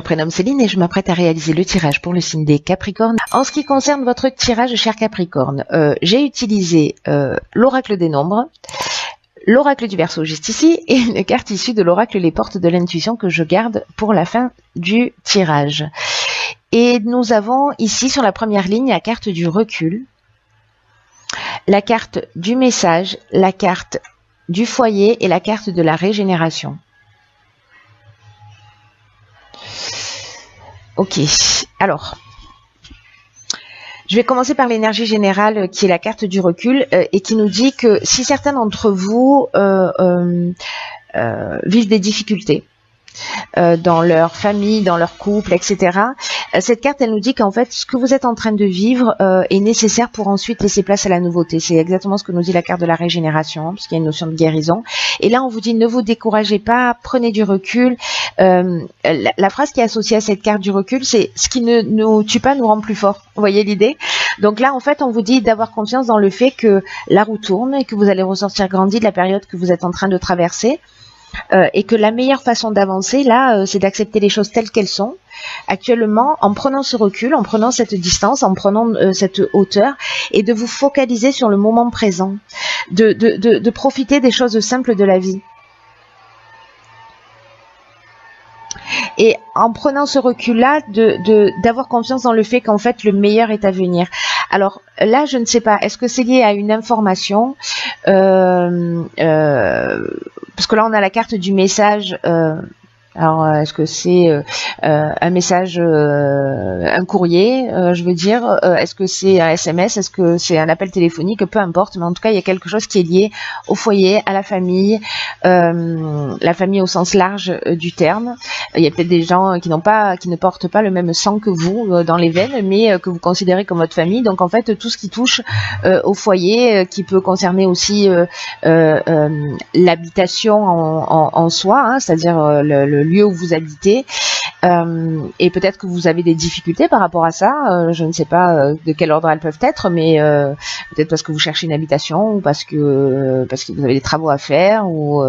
Je me prénomme Céline et je m'apprête à réaliser le tirage pour le signe des Capricornes. En ce qui concerne votre tirage, cher Capricorne, j'ai utilisé l'oracle des nombres, l'oracle du Verseau juste ici et une carte issue de l'oracle Les Portes de l'Intuition que je garde pour la fin du tirage. Et nous avons ici sur la première ligne la carte du recul, la carte du message, la carte du foyer et la carte de la régénération. Ok, alors, je vais commencer par l'énergie générale qui est la carte du recul et qui nous dit que si certains d'entre vous vivent des difficultés dans leur famille, dans leur couple, etc. Cette carte, elle nous dit qu'en fait, ce que vous êtes en train de vivre est nécessaire pour ensuite laisser place à la nouveauté. C'est exactement ce que nous dit la carte de la régénération, parce qu'il y a une notion de guérison. Et là, on vous dit, ne vous découragez pas, prenez du recul. La phrase qui est associée à cette carte du recul, c'est « ce qui ne nous tue pas nous rend plus forts ». Vous voyez l'idée? Donc là, en fait, on vous dit d'avoir confiance dans le fait que la roue tourne et que vous allez ressortir grandi de la période que vous êtes en train de traverser. Et que la meilleure façon d'avancer là, c'est d'accepter les choses telles qu'elles sont actuellement, en prenant ce recul, en prenant cette distance, en prenant cette hauteur, et de vous focaliser sur le moment présent, de profiter des choses simples de la vie. Et en prenant ce recul-là, d'avoir confiance dans le fait qu'en fait, le meilleur est à venir. Alors là, je ne sais pas, est-ce que c'est lié à une information parce que là, on a la carte du message. Alors, est-ce que c'est un message, un courrier, je veux dire, est-ce que c'est un SMS, est-ce que c'est un appel téléphonique, peu importe, mais en tout cas, il y a quelque chose qui est lié au foyer, à la famille au sens large du terme. Il y a peut-être des gens qui ne portent pas le même sang que vous dans les veines, mais que vous considérez comme votre famille. Donc, en fait, tout ce qui touche au foyer, qui peut concerner aussi l'habitation en soi, hein, c'est-à-dire le lieu où vous habitez, et peut-être que vous avez des difficultés par rapport à ça, je ne sais pas de quel ordre elles peuvent être, mais peut-être parce que vous cherchez une habitation ou parce que vous avez des travaux à faire ou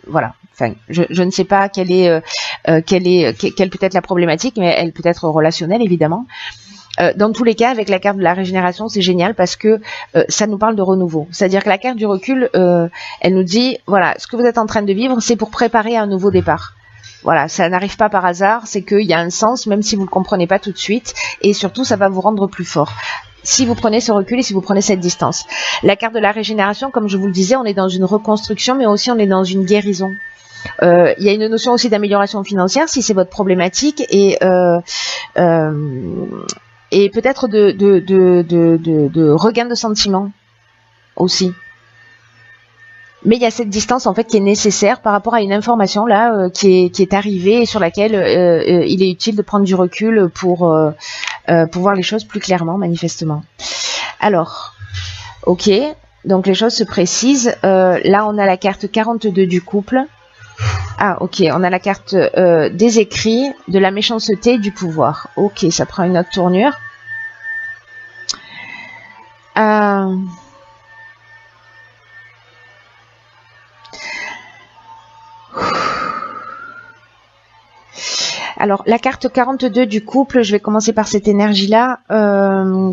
voilà. Enfin, je ne sais pas quelle peut être la problématique, mais elle peut être relationnelle évidemment. Dans tous les cas, avec la carte de la régénération, c'est génial parce que ça nous parle de renouveau. C'est-à-dire que la carte du recul, elle nous dit, voilà, ce que vous êtes en train de vivre, c'est pour préparer un nouveau départ. Voilà, ça n'arrive pas par hasard, c'est qu'il y a un sens, même si vous ne le comprenez pas tout de suite, et surtout, ça va vous rendre plus fort. Si vous prenez ce recul et si vous prenez cette distance. La carte de la régénération, comme je vous le disais, on est dans une reconstruction, mais aussi on est dans une guérison. Il y a une notion aussi d'amélioration financière, si c'est votre problématique, et peut-être de regain de sentiments aussi. Mais il y a cette distance en fait qui est nécessaire par rapport à une information là qui est arrivée et sur laquelle il est utile de prendre du recul pour voir les choses plus clairement manifestement. Alors, ok, donc les choses se précisent. Là on a la carte 42 du couple. Ah ok, on a la carte des écrits, de la méchanceté et du pouvoir. Ok, ça prend une autre tournure. Alors, la carte 42 du couple, je vais commencer par cette énergie-là,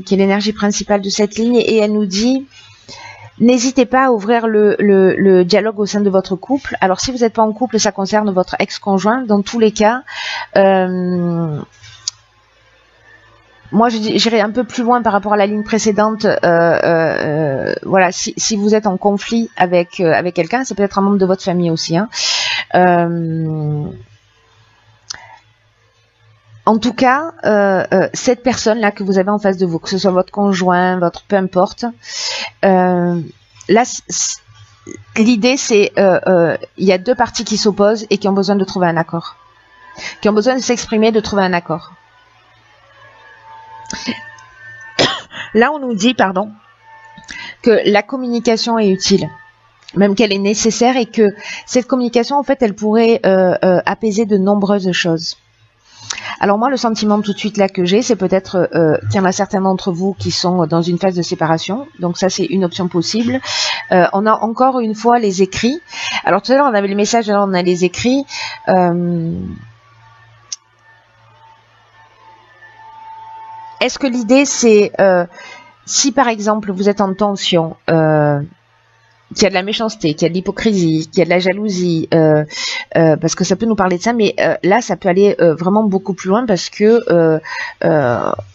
qui est l'énergie principale de cette ligne, et elle nous dit... N'hésitez pas à ouvrir le dialogue au sein de votre couple. Alors, si vous n'êtes pas en couple, ça concerne votre ex-conjoint. Dans tous les cas, moi, j'irai un peu plus loin par rapport à la ligne précédente. Voilà, si vous êtes en conflit avec quelqu'un, c'est peut-être un membre de votre famille aussi. Hein. En tout cas, cette personne-là que vous avez en face de vous, que ce soit votre conjoint, peu importe, là, l'idée c'est, il y a deux parties qui s'opposent et qui ont besoin de trouver un accord, qui ont besoin de s'exprimer, de trouver un accord. Là, on nous dit, pardon, que la communication est utile, même qu'elle est nécessaire et que cette communication, en fait, elle pourrait apaiser de nombreuses choses. Alors moi, le sentiment tout de suite là que j'ai, c'est peut-être qu'il y en a certains d'entre vous qui sont dans une phase de séparation. Donc ça, c'est une option possible. On a encore une fois les écrits. Alors tout à l'heure, on avait les messages, alors on a les écrits. est-ce que l'idée c'est si par exemple vous êtes en tension, qu'il y a de la méchanceté, qu'il y a de l'hypocrisie, qu'il y a de la jalousie, parce que ça peut nous parler de ça, mais là ça peut aller vraiment beaucoup plus loin parce que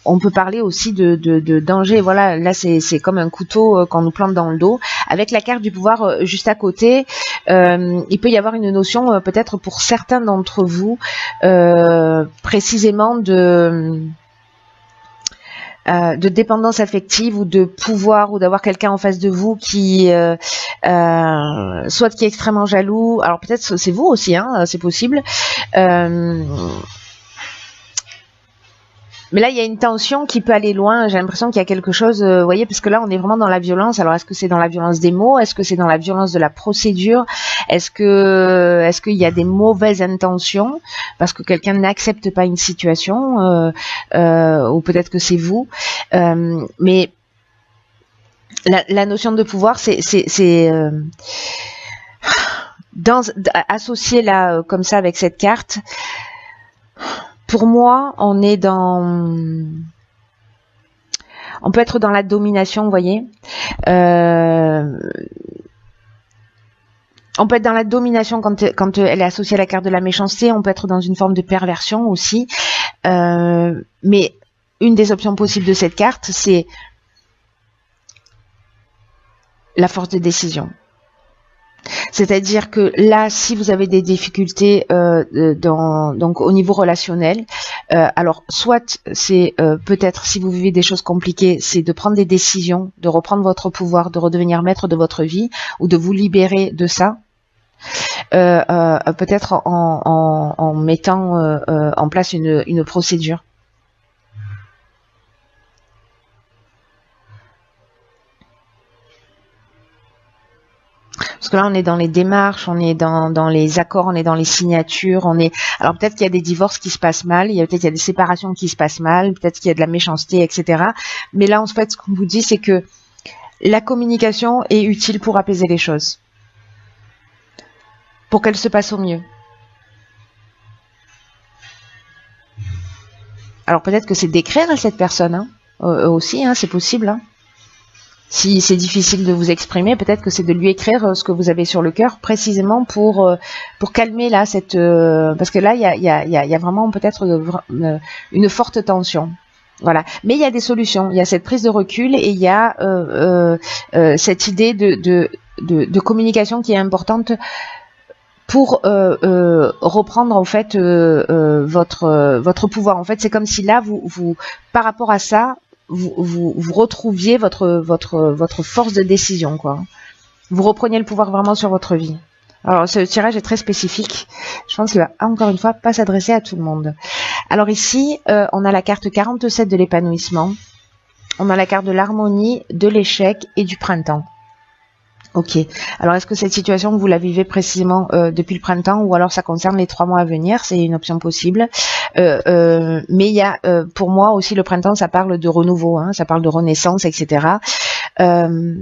on peut parler aussi de danger. Voilà, là c'est comme un couteau qu'on nous plante dans le dos. Avec la carte du pouvoir juste à côté, il peut y avoir une notion peut-être pour certains d'entre vous précisément de dépendance affective ou de pouvoir ou d'avoir quelqu'un en face de vous qui soit qui est extrêmement jaloux. Alors peut-être c'est vous aussi, hein, c'est possible. Mais là, il y a une tension qui peut aller loin. J'ai l'impression qu'il y a quelque chose, vous voyez, parce que là, on est vraiment dans la violence. Alors, est-ce que c'est dans la violence des mots? Est-ce que c'est dans la violence de la procédure? Est-ce qu'il y a des mauvaises intentions parce que quelqu'un n'accepte pas une situation, ou peut-être que c'est vous. Mais la notion de pouvoir, c'est associé là comme ça avec cette carte. Pour moi, on peut être dans la domination, vous voyez. On peut être dans la domination quand elle est associée à la carte de la méchanceté. On peut être dans une forme de perversion aussi. Mais une des options possibles de cette carte, c'est la force de décision. C'est-à-dire que là, si vous avez des difficultés donc au niveau relationnel, alors soit c'est peut-être si vous vivez des choses compliquées, c'est de prendre des décisions, de reprendre votre pouvoir, de redevenir maître de votre vie ou de vous libérer de ça. Peut-être en mettant en place une procédure. Parce que là, on est dans les démarches, on est dans les accords, on est dans les signatures, alors peut-être qu'il y a des divorces qui se passent mal, peut-être qu'il y a des séparations qui se passent mal, peut-être qu'il y a de la méchanceté, etc. Mais là, en fait, ce qu'on vous dit, c'est que la communication est utile pour apaiser les choses, pour qu'elles se passent au mieux. Alors peut-être que c'est d'écrire à cette personne, hein, aussi, hein, c'est possible, hein. Si c'est difficile de vous exprimer, peut-être que c'est de lui écrire ce que vous avez sur le cœur, précisément pour calmer là cette parce que là il y a vraiment peut-être une forte tension. Voilà. Mais il y a des solutions. Il y a cette prise de recul et il y a cette idée de communication qui est importante pour reprendre en fait votre pouvoir. En fait, c'est comme si là vous par rapport à ça vous retrouviez votre force de décision, quoi. Vous repreniez le pouvoir vraiment sur votre vie. Alors, ce tirage est très spécifique. Je pense qu'il va, encore une fois, pas s'adresser à tout le monde. Alors ici, on a la carte 47 de l'épanouissement. On a la carte de l'harmonie, de l'échec et du printemps. Ok. Alors, est-ce que cette situation, vous la vivez précisément depuis le printemps ou alors ça concerne les 3 mois à venir? C'est une option possible. Mais il y a, pour moi aussi, le printemps, ça parle de renouveau, hein, ça parle de renaissance, etc. La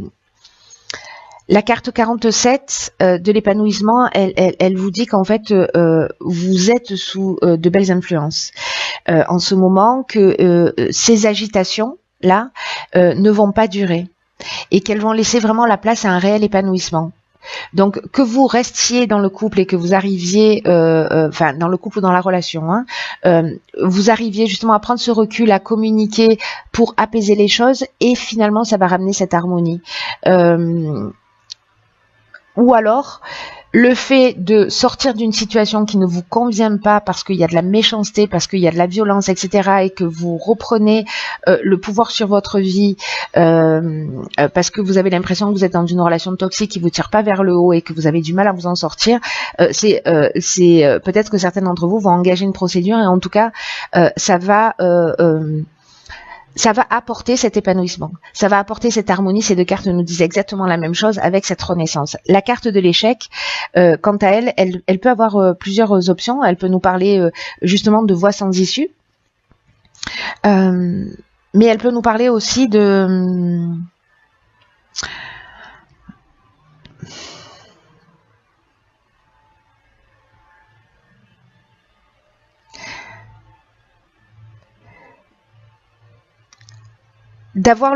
carte 47 de l'épanouissement, elle vous dit qu'en fait, vous êtes sous de belles influences. En ce moment, que ces agitations-là ne vont pas durer et qu'elles vont laisser vraiment la place à un réel épanouissement. Donc que vous restiez dans le couple et que vous arriviez, enfin dans le couple ou dans la relation, hein, vous arriviez justement à prendre ce recul, à communiquer pour apaiser les choses et finalement ça va ramener cette harmonie. Ou alors le fait de sortir d'une situation qui ne vous convient pas parce qu'il y a de la méchanceté, parce qu'il y a de la violence, etc., et que vous reprenez le pouvoir sur votre vie parce que vous avez l'impression que vous êtes dans une relation toxique qui vous tire pas vers le haut et que vous avez du mal à vous en sortir, c'est peut-être que certains d'entre vous vont engager une procédure et en tout cas ça va apporter cet épanouissement, ça va apporter cette harmonie. Ces deux cartes nous disent exactement la même chose avec cette renaissance. La carte de l'échec, quant à elle peut avoir plusieurs options. Elle peut nous parler justement de voies sans issue, mais elle peut nous parler aussi de... d'avoir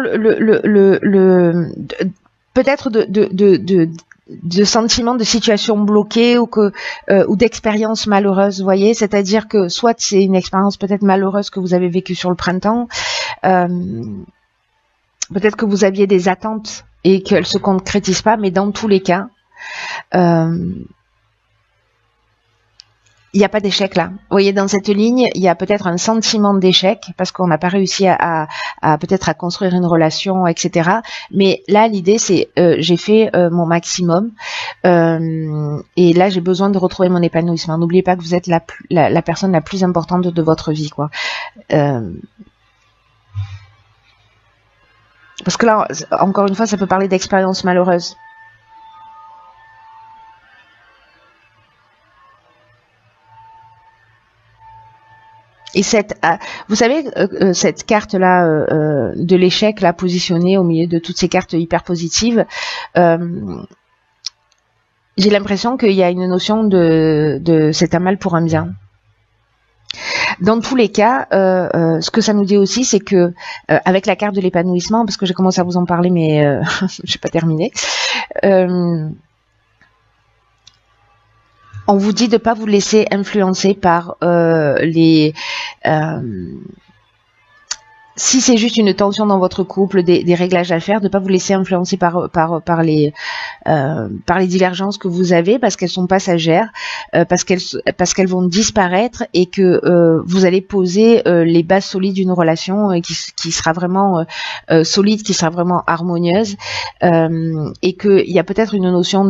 peut-être de sentiments de situation bloquée ou d'expériences malheureuses, vous voyez, c'est-à-dire que soit c'est une expérience peut-être malheureuse que vous avez vécue sur le printemps, peut-être que vous aviez des attentes et qu'elles se concrétisent pas, mais dans tous les cas, il n'y a pas d'échec là. Vous voyez, dans cette ligne, il y a peut-être un sentiment d'échec parce qu'on n'a pas réussi à peut-être à construire une relation, etc. Mais là, l'idée, c'est j'ai fait mon maximum et là, j'ai besoin de retrouver mon épanouissement. N'oubliez pas que vous êtes la personne la plus importante de votre vie, quoi. Parce que là, encore une fois, ça peut parler d'expérience malheureuse. Et vous savez, cette carte-là de l'échec, là, positionnée au milieu de toutes ces cartes hyper positives, j'ai l'impression qu'il y a une notion de c'est un mal pour un bien. Dans tous les cas, ce que ça nous dit aussi, c'est que avec la carte de l'épanouissement, parce que j'ai commencé à vous en parler, mais j'ai pas terminé. On vous dit de pas vous laisser influencer par si c'est juste une tension dans votre couple, des réglages à faire, de pas vous laisser influencer par les divergences que vous avez, parce qu'elles sont passagères, parce qu'elles vont disparaître et que vous allez poser les bases solides d'une relation qui sera vraiment solide, qui sera vraiment harmonieuse, et qu'il y a peut-être une notion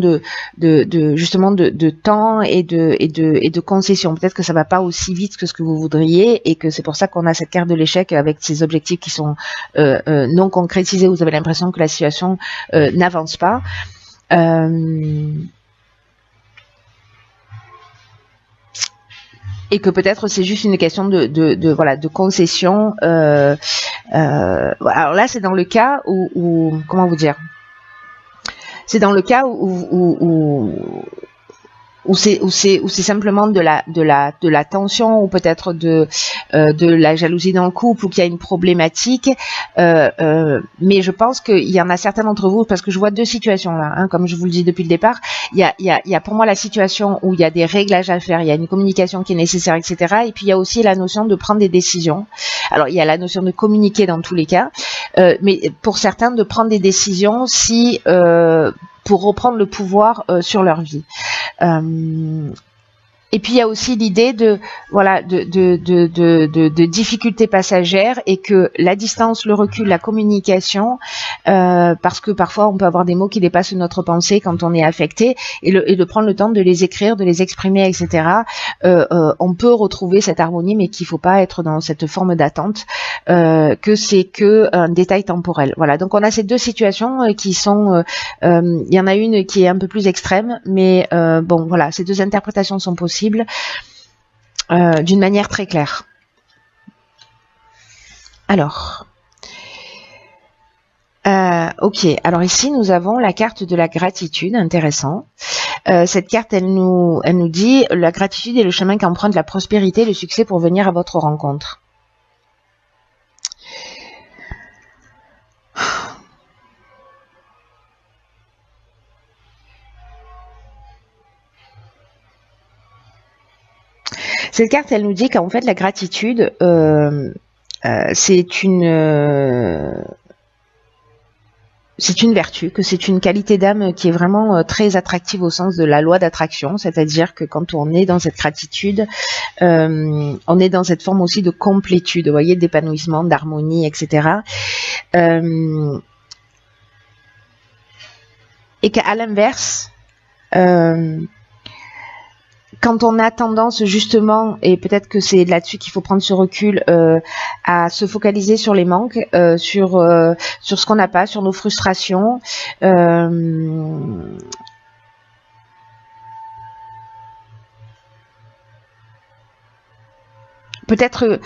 justement de temps et de concession. Peut-être que ça va pas aussi vite que ce que vous voudriez et que c'est pour ça qu'on a cette carte de l'échec avec ces objectifs qui sont non concrétisés. Vous avez l'impression que la situation n'avance pas. Et que peut-être c'est juste une question de concession. Alors là, c'est dans le cas où comment vous dire, c'est dans le cas où c'est simplement de la tension, ou peut-être de la jalousie dans le couple, ou qu'il y a une problématique, mais je pense qu'il y en a certains d'entre vous, parce que je vois deux situations là, hein, comme je vous le dis depuis le départ. Il y a pour moi la situation où il y a des réglages à faire, il y a une communication qui est nécessaire, etc. Et puis il y a aussi la notion de prendre des décisions. Alors il y a la notion de communiquer dans tous les cas, mais pour certains de prendre des décisions pour reprendre le pouvoir sur leur vie. Et puis il y a aussi l'idée de difficultés passagères, et que la distance, le recul, la communication, parce que parfois on peut avoir des mots qui dépassent notre pensée quand on est affecté, et de prendre le temps de les écrire, de les exprimer, etc. On peut retrouver cette harmonie, mais qu'il faut pas être dans cette forme d'attente, que c'est que un détail temporel. Voilà. Donc on a ces deux situations qui sont, il y en a une qui est un peu plus extrême, mais bon voilà, ces deux interprétations sont possibles. D'une manière très claire. Alors, ok. Alors ici, nous avons la carte de la gratitude. Intéressant. Cette carte, elle nous dit: la gratitude est le chemin qu'emprunte la prospérité et le succès pour venir à votre rencontre. Cette carte, elle nous dit qu'en fait, la gratitude, c'est une vertu, que c'est une qualité d'âme qui est vraiment très attractive au sens de la loi d'attraction, c'est-à-dire que quand on est dans cette gratitude, on est dans cette forme aussi de complétude, vous voyez, d'épanouissement, d'harmonie, etc. Et qu'à l'inverse, quand on a tendance justement, et peut-être que c'est là-dessus qu'il faut prendre ce recul, à se focaliser sur les manques, sur ce qu'on n'a pas, sur nos frustrations, peut-être,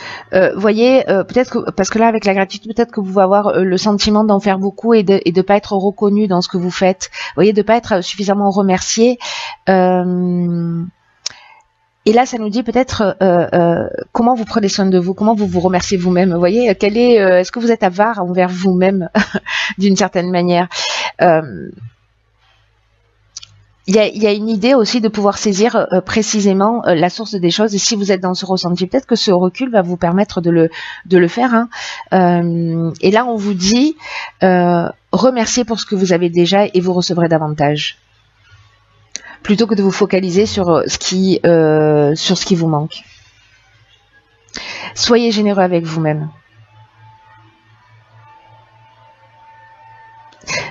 voyez, peut-être que, parce que là avec la gratitude, peut-être que vous pouvez avoir le sentiment d'en faire beaucoup et de pas être reconnu dans ce que vous faites, vous voyez, de pas être suffisamment remercié. Et là, ça nous dit peut-être comment vous prenez soin de vous, comment vous vous remerciez vous-même. Vous voyez, est-ce que vous êtes avare envers vous-même d'une certaine manière. Il y a une idée aussi de pouvoir saisir précisément la source des choses. Et si vous êtes dans ce ressenti, peut-être que ce recul va vous permettre de le faire. Hein. Et là, on vous dit remerciez pour ce que vous avez déjà et vous recevrez davantage. Plutôt que de vous focaliser sur ce qui vous manque. Soyez généreux avec vous-même.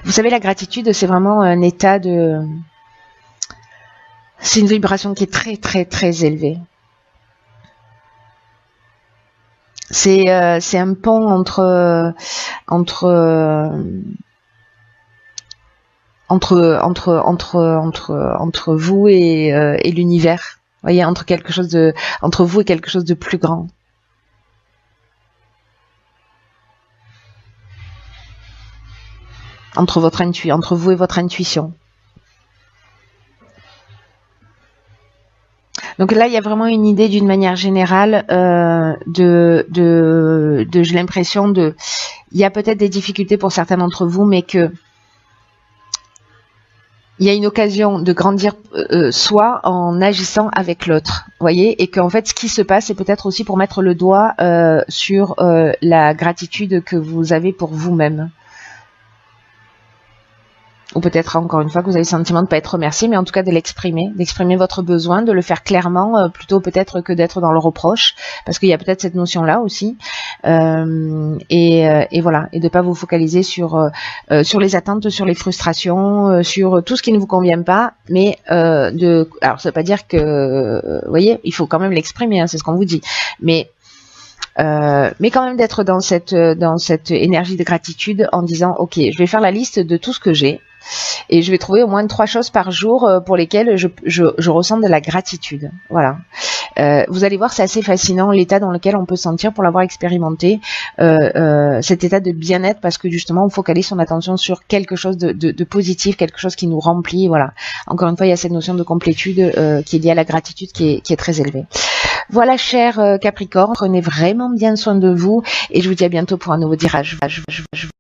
Vous savez, la gratitude, c'est vraiment un état de... C'est une vibration qui est très, très, très élevée. C'est un pont entre vous et l'univers. Vous voyez, entre vous et quelque chose de plus grand. Entre vous et votre intuition. Donc là, il y a vraiment une idée d'une manière générale j'ai l'impression il y a peut-être des difficultés pour certains d'entre vous, mais que il y a une occasion de grandir soi en agissant avec l'autre, voyez, et qu'en fait, ce qui se passe, c'est peut-être aussi pour mettre le doigt sur la gratitude que vous avez pour vous-même. Ou peut-être encore une fois que vous avez le sentiment de ne pas être remercié, mais en tout cas de d'exprimer votre besoin, de le faire clairement, plutôt peut-être que d'être dans le reproche, parce qu'il y a peut-être cette notion-là aussi, et voilà, et de pas vous focaliser sur les attentes, sur les frustrations, sur tout ce qui ne vous convient pas, mais alors ça veut pas dire que, vous voyez, il faut quand même l'exprimer, hein, c'est ce qu'on vous dit, mais quand même d'être dans cette énergie de gratitude en disant ok, je vais faire la liste de tout ce que j'ai et je vais trouver au moins 3 choses par jour pour lesquelles je ressens de la gratitude. Voilà. Vous allez voir, c'est assez fascinant l'état dans lequel on peut se sentir pour l'avoir expérimenté, cet état de bien-être, parce que justement on focalise son attention sur quelque chose de positif, quelque chose qui nous remplit. Voilà. Encore une fois, il y a cette notion de complétude qui est liée à la gratitude qui est très élevée. Voilà, cher Capricorne, prenez vraiment bien soin de vous et je vous dis à bientôt pour un nouveau tirage.